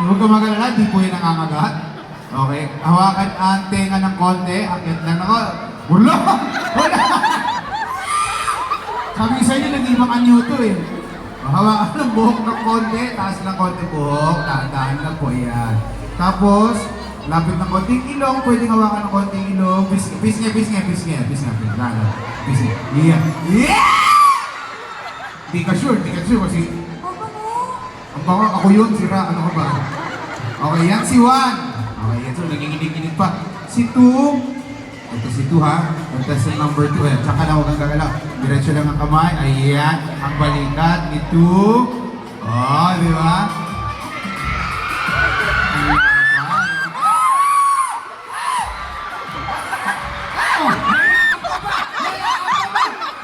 Huwag ka magalala, di po yun nangangagat. Okay, hawakan ang tenga ng konti. Akit lang ako. Wala! Wala! Sabi sa inyo, nag-ibang anyo to eh. Hawakan ng buhok ng konti, taas ng konti buhok, dahan-dahan lang po yan. Tapos, lapit ng konting ilong, pwedeng hawakan ng konting ilong. Bis nga. Yeah! Yeah! Di ka sure kasi... Ang baka ako yun, sira, ano ka ba? Okay, yan si Juan. Okay, yan, so naginginig-ginig pa. Si 2, ito si 2 ha, contestant number 2. Ayan, tsaka na huwag kang gagalaw. Diretso lang ang kamay. Ayan, ang balikat ni 2. Oh, di ba?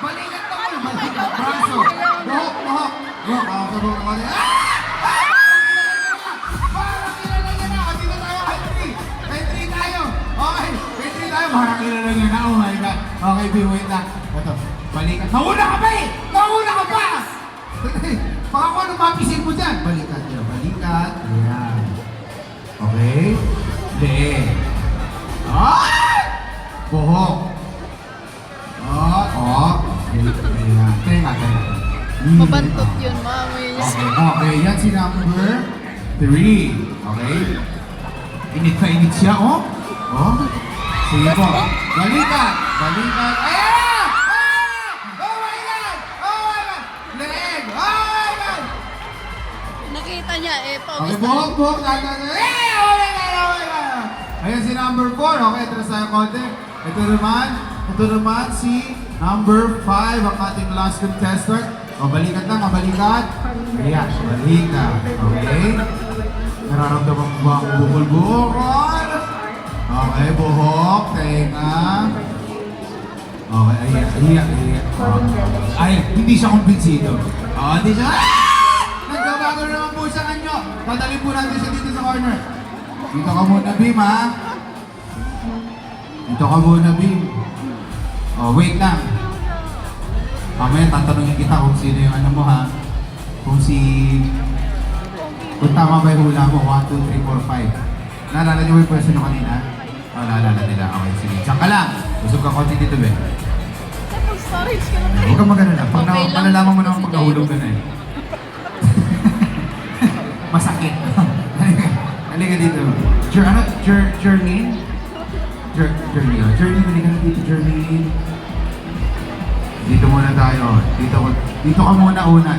Balikat ka mo, balikat. Braso. Buhok. Buhok, parang kilala niya na. Dito tayo, high 3 tayo. Okay, high 3 tayo. Parang kilala niya na. Oh my God. Okay, B, wait lang. Ito, balikat. Nauna ka pa eh! Nauna ka pa! Baka kung ano mapising mo dyan. Balikat niya, balikat. Ayan. Okay. Leg. Ay! Buhok. Ayan. Tenga. Mabantot yun, mamay niya. Okay, yan si number 3. Okay? Init na init siya, oh. Oh. Sige po. Balikat. Ayan! Oh my God! Leg! Oh my God! Nakita niya eh, Okay, pawis na. buhok. Oh my God! Ayan si number 4. Okay, atras tayo konti. Ito naman si number 5, ang ating last contestant. O, balikat lang, balikat. Ayan, balikat. Okay. Nararamdaman mo ba ang bukol-bukol? Okay, buhok, tenga. Okay, ayan. Ay, hindi siya kumbinsido. Hindi siya. Nagbabago na naman po siya kanyo. Dadalhin po natin siya dito sa corner. Dito ka muna, Bim, ha? Dito ka muna, Bim. Oh, wait lang. Mamaya tatanungin kita kung sino yung ano mo ha. Kung tama ba yung hula mo, 1, 2, 3, 4, 5. Naalala niyo ba yung person nyo kanina? Oh, naalala nila. Okay, sige. Diyan ka lang. Busog ka konti dito, be. Storage ka lang. Huwag kang maganda. Pag Okay lang. malalaman mo naman pag nahulog ka na eh. Masakit. Halika dito. Jermaine? Jermaine, halika na dito, Jermaine. Dito muna tayo. Dito ka muna una.